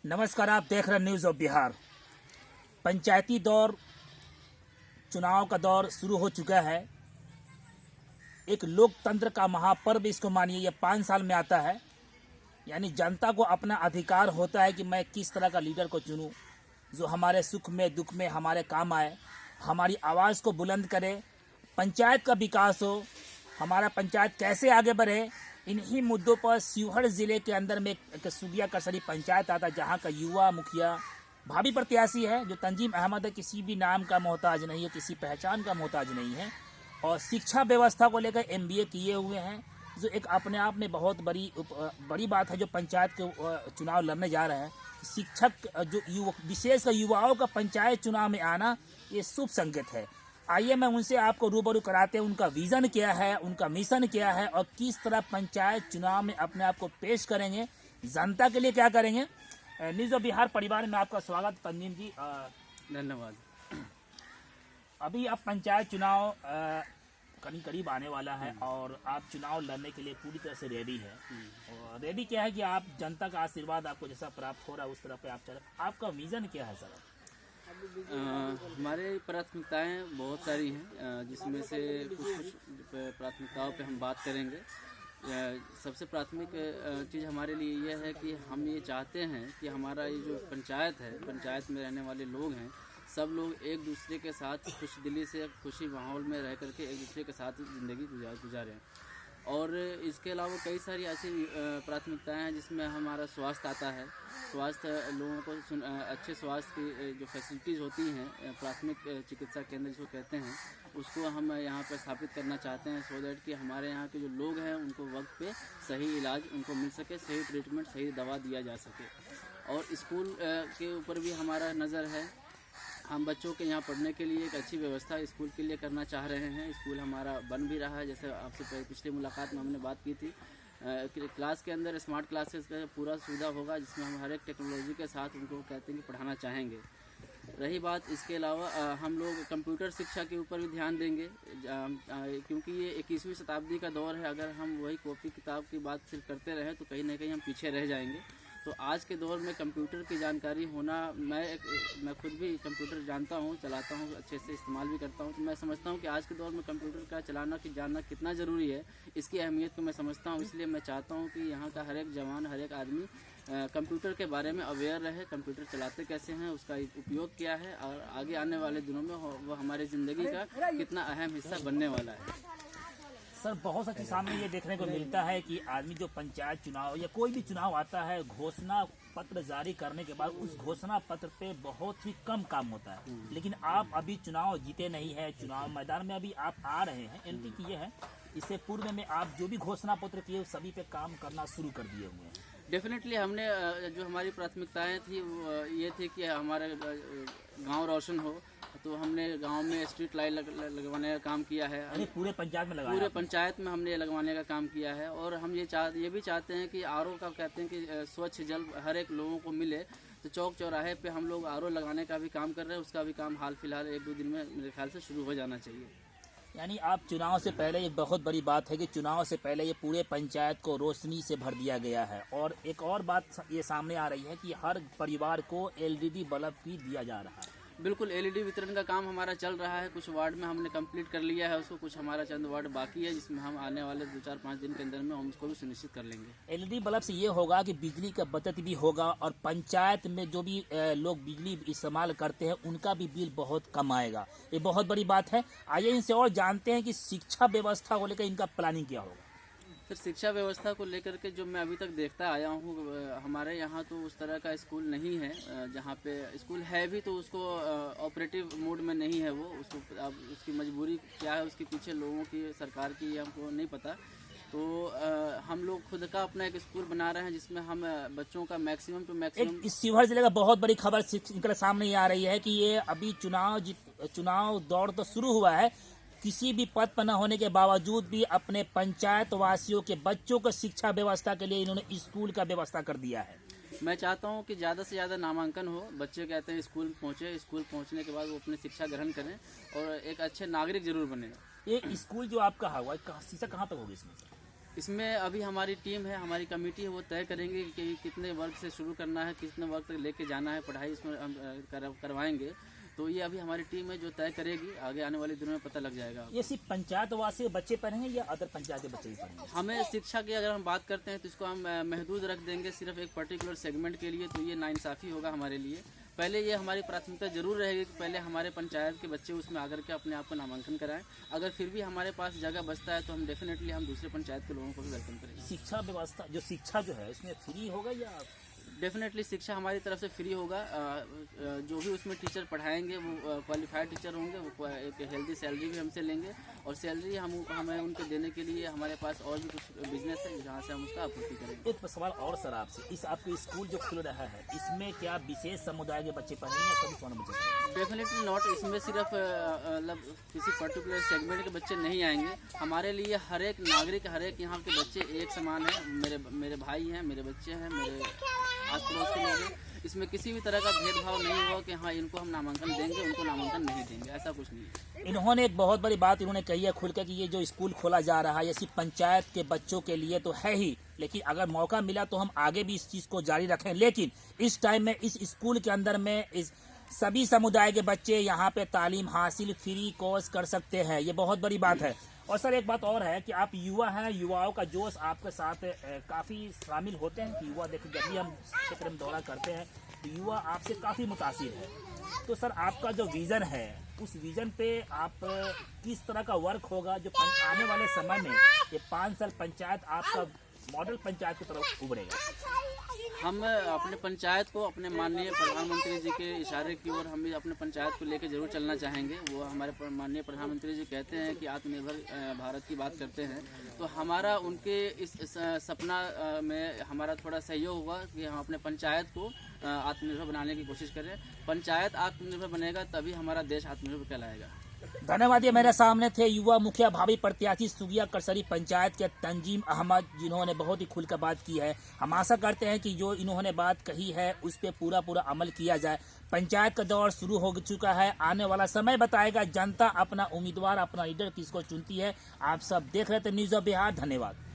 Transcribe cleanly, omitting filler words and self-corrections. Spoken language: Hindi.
नमस्कार, आप देख रहे हैं न्यूज़ ऑफ बिहार। पंचायती दौर चुनाव का दौर शुरू हो चुका है। एक लोकतंत्र का महापर्व इसको मानिए, ये 5 साल में आता है। यानी जनता को अपना अधिकार होता है कि मैं किस तरह का लीडर को चुनूं जो हमारे सुख में दुख में हमारे काम आए, हमारी आवाज़ को बुलंद करे, पंचायत का विकास हो, हमारा पंचायत कैसे आगे बढ़े। इन्हीं मुद्दों पर शिवहर ज़िले के अंदर में एक सुगिया कसरी पंचायत आता है, जहाँ का युवा मुखिया भावी प्रत्याशी है जो तंजीम अहमद है। किसी भी नाम का मोहताज नहीं है, किसी पहचान का मोहताज नहीं है, और शिक्षा व्यवस्था को लेकर MBA किए हुए हैं, जो एक अपने आप में बहुत बड़ी बात है। जो पंचायत के चुनाव लड़ने जा रहे हैं, शिक्षक जो विशेष युवाओं का पंचायत चुनाव में आना, ये शुभ संकेत है। आइए मैं उनसे आपको रूबरू कराते हैं, उनका विज़न क्या है, उनका मिशन क्या है, और किस तरह पंचायत चुनाव में अपने आप को पेश करेंगे, जनता के लिए क्या करेंगे। न्यूज़ ऑफ बिहार परिवार में आपका स्वागत। तंजीम जी, धन्यवाद। अभी आप पंचायत चुनाव करीब आने वाला है और आप चुनाव लड़ने के लिए पूरी तरह से रेडी है। और रेडी क्या है कि आप जनता का आशीर्वाद आपको जैसा प्राप्त हो रहा है उस तरह पे आप चल। आपका विज़न क्या है सर? हमारे प्राथमिकताएं बहुत सारी हैं, जिसमें से कुछ प्राथमिकताओं पे हम बात करेंगे। सबसे प्राथमिक चीज़ हमारे लिए यह है कि हम ये चाहते हैं कि हमारा ये जो पंचायत है, पंचायत में रहने वाले लोग हैं, सब लोग एक दूसरे के साथ खुश दिली से खुशी माहौल में रह करके एक दूसरे के साथ ज़िंदगी गुजारें। और इसके अलावा कई सारी ऐसी प्राथमिकताएं हैं जिसमें हमारा स्वास्थ्य आता है। स्वास्थ्य लोगों को अच्छे स्वास्थ्य की जो फैसिलिटीज़ होती हैं, प्राथमिक चिकित्सा केंद्र जिसको कहते हैं, उसको हम यहाँ पर स्थापित करना चाहते हैं, सो दैट कि हमारे यहाँ के जो लोग हैं उनको वक्त पे सही इलाज उनको मिल सके, सही ट्रीटमेंट, सही दवा दिया जा सके। और स्कूल के ऊपर भी हमारा नज़र है। हम बच्चों के यहाँ पढ़ने के लिए एक अच्छी व्यवस्था स्कूल के लिए करना चाह रहे हैं। स्कूल हमारा बन भी रहा है, जैसे आपसे पिछली मुलाकात में हमने बात की थी। क्लास के अंदर स्मार्ट क्लासेस का पूरा सुविधा होगा, जिसमें हम हर एक टेक्नोलॉजी के साथ उनको कहते हैं कि पढ़ाना चाहेंगे। रही बात इसके अलावा हम लोग कंप्यूटर शिक्षा के ऊपर भी ध्यान देंगे, क्योंकि ये 21वीं शताब्दी का दौर है। अगर हम वही कॉपी किताब की बात सिर्फ करते रहें तो कहीं ना कहीं हम पीछे रह जाएंगे। तो आज के दौर में कंप्यूटर की जानकारी होना, मैं खुद भी कंप्यूटर जानता हूँ, चलाता हूँ, अच्छे से इस्तेमाल भी करता हूँ। तो मैं समझता हूँ कि आज के दौर में कंप्यूटर का चलाना कि जानना कितना ज़रूरी है, इसकी अहमियत को मैं समझता हूँ। इसलिए मैं चाहता हूँ कि यहाँ का हर एक जवान, हर एक आदमी कंप्यूटर के बारे में अवेयर रहे, कंप्यूटर चलाते कैसे हैं, उसका उपयोग क्या है, और आगे आने वाले दिनों में वो हमारी ज़िंदगी का कितना अहम हिस्सा बनने वाला है। सर, बहुत सा सामने ये देखने को मिलता है कि आदमी जो पंचायत चुनाव या कोई भी चुनाव आता है, घोषणा पत्र जारी करने के बाद उस घोषणा पत्र पे बहुत ही कम काम होता है। लेकिन आप अभी चुनाव जीते नहीं है, चुनाव मैदान में अभी आप आ रहे हैं, एंट्री किए हैं। इससे पूर्व में आप जो भी घोषणा पत्र किए सभी पे काम करना शुरू कर दिए हुए हैं। डेफिनेटली हमने जो हमारी प्राथमिकताएं थी वो ये थी कि हमारा गांव रोशन हो, तो हमने गांव में स्ट्रीट लाइट लगवाने का काम किया है। पूरे पंचायत में लगाया? पूरे पंचायत में हमने लगवाने का काम किया है। और हम ये भी चाहते हैं कि RO का कहते हैं कि स्वच्छ जल हर एक लोगों को मिले, तो चौक चौराहे पे हम लोग RO लगाने का भी काम कर रहे हैं। उसका भी काम हाल फिलहाल 1-2 दिन में मेरे ख्याल से शुरू हो जाना चाहिए। यानी आप चुनाव से पहले, एक बहुत बड़ी बात है कि चुनाव से पहले ये पूरे पंचायत को रोशनी से भर दिया गया है। और एक और बात ये सामने आ रही है कि हर परिवार को LED बल्ब भी दिया जा रहा है। बिल्कुल, LED वितरण का काम हमारा चल रहा है। कुछ वार्ड में हमने कंप्लीट कर लिया है उसको, कुछ हमारा चंद वार्ड बाकी है, जिसमें हम आने वाले 2-4-5 दिन के अंदर में हम उसको भी सुनिश्चित कर लेंगे। LED बल्ब से ये होगा कि बिजली का बचत भी होगा, और पंचायत में जो भी लोग बिजली इस्तेमाल करते हैं उनका भी बिल बहुत कम आएगा। ये बहुत बड़ी बात है। आइए इनसे और जानते हैं कि शिक्षा व्यवस्था को लेकर इनका प्लानिंग क्या होगा। सर, शिक्षा व्यवस्था को लेकर के जो मैं अभी तक देखता आया हूँ, हमारे यहाँ तो उस तरह का स्कूल नहीं है। जहाँ पे स्कूल है भी तो उसको ऑपरेटिव मोड में नहीं है वो। उसको अब उसकी मजबूरी क्या है, उसके पीछे लोगों की, सरकार की, हमको नहीं पता। तो हम लोग खुद का अपना एक स्कूल बना रहे हैं, जिसमें हम बच्चों का मैक्सिमम टू मैक्सिमम। इस शिवहर जिले का बहुत बड़ी खबर निकल सामने आ रही है कि ये अभी चुनाव दौर तो शुरू हुआ है, किसी भी पद पर न होने के बावजूद भी अपने पंचायत वासियों के बच्चों को शिक्षा व्यवस्था के लिए इन्होंने स्कूल का व्यवस्था कर दिया है। मैं चाहता हूं कि ज़्यादा से ज़्यादा नामांकन हो। बच्चे कहते हैं स्कूल पहुंचे, स्कूल पहुंचने के बाद वो अपनी शिक्षा ग्रहण करें और एक अच्छे नागरिक जरूर बने। ये स्कूल जो आपका है, शीशा कहाँ तक होगी इसमें? इसमें अभी हमारी टीम है, हमारी कमेटी है, वो तय करेंगे कि कितने वर्ग से शुरू करना है, कितने वर्ग तक लेके जाना है, पढ़ाई इसमें हम करवाएंगे। तो ये अभी हमारी टीम है जो तय करेगी, आगे आने वाले दिनों में पता लग जाएगा। ये सिर्फ पंचायतवासी के बच्चे पढ़ेंगे या अदर पंचायत के बच्चे भी पढ़ेंगे? हमें शिक्षा की अगर हम बात करते हैं तो इसको हम महदूद रख देंगे सिर्फ एक पर्टिकुलर सेगमेंट के लिए, तो ये नाइंसाफ़ी होगा हमारे लिए। पहले ये हमारी प्राथमिकता जरूर रहेगी कि पहले हमारे पंचायत के बच्चे उसमें आकर के अपने आप को नामांकन कराएं। अगर फिर भी हमारे पास जगह बचता है तो हम डेफिनेटली हम दूसरे पंचायत के लोगों को भी वेलकम करेंगे। शिक्षा व्यवस्था जो है इसमें फ्री होगा या? डेफिनेटली शिक्षा हमारी तरफ से फ्री होगा। जो भी उसमें टीचर पढ़ाएंगे वो क्वालिफाइड टीचर होंगे, वो एक हेल्दी सैलरी भी हमसे लेंगे और सैलरी हमें उनको देने के लिए हमारे पास और भी कुछ बिजनेस है जहाँ से हम उसका आपूर्ति करेंगे। एक सवाल और सर आपसे, इस आपके स्कूल जो खुल रहा है इसमें क्या विशेष समुदाय के बच्चे पढ़ेंगे या सभी समान बच्चे पढ़ेंगे? डेफिनेटली नॉट, इसमें सिर्फ मतलब किसी पर्टिकुलर सेगमेंट के बच्चे नहीं आएंगे। हमारे लिए हर एक नागरिक, हर एक यहाँ के बच्चे एक समान है। मेरे भाई हैं, मेरे बच्चे हैं, मेरे आस पड़ोस के लोग हैं। इसमें किसी भी तरह का भेदभाव नहीं हुआ कि हाँ इनको हम नामांकन देंगे, उनको नामांकन नहीं देंगे, ऐसा कुछ नहीं है। इन्होंने एक बहुत बड़ी बात इन्होंने कही है खुल के कि ये जो स्कूल खोला जा रहा है ये सिर्फ पंचायत के बच्चों के लिए तो है ही, लेकिन अगर मौका मिला तो हम आगे भी इस चीज़ को जारी रखें। लेकिन इस टाइम में इस स्कूल के अंदर में इस सभी समुदाय के बच्चे यहाँ पे तालीम हासिल फ्री कोर्स कर सकते हैं, ये बहुत बड़ी बात है। और सर एक बात और है कि आप युवा हैं, युवाओं का जोश आपके साथ काफ़ी शामिल होते हैं कि युवा देखिए जब भी हम क्षेत्र में दौरा करते हैं तो युवा आपसे काफ़ी मुतासिर है। तो सर आपका जो विज़न है उस विज़न पे आप किस तरह का वर्क होगा जो आने वाले समय में ये 5 साल पंचायत आपका मॉडल पंचायत की तरफ उभरेगा? हम अपने पंचायत को अपने माननीय प्रधानमंत्री जी के इशारे की ओर हम भी अपने पंचायत को लेकर जरूर चलना चाहेंगे। वो हमारे माननीय प्रधानमंत्री जी कहते हैं कि आत्मनिर्भर भारत की बात करते हैं, तो हमारा उनके इस सपना में हमारा थोड़ा सहयोग होगा कि हम अपने पंचायत को आत्मनिर्भर बनाने की कोशिश करें। पंचायत आत्मनिर्भर बनेगा तभी हमारा देश आत्मनिर्भर कहलाएगा। धन्यवाद। ये मेरे सामने थे युवा मुखिया भावी प्रत्याशी सुगिया करसरी पंचायत के तंजीम अहमद, जिन्होंने बहुत ही खुलकर बात की है। हम आशा करते हैं कि जो इन्होंने बात कही है उस पर पूरा अमल किया जाए। पंचायत का दौर शुरू हो चुका है, आने वाला समय बताएगा जनता अपना उम्मीदवार अपना लीडर किसको चुनती है। आप सब देख रहे थे न्यूज़ ऑफ बिहार। धन्यवाद।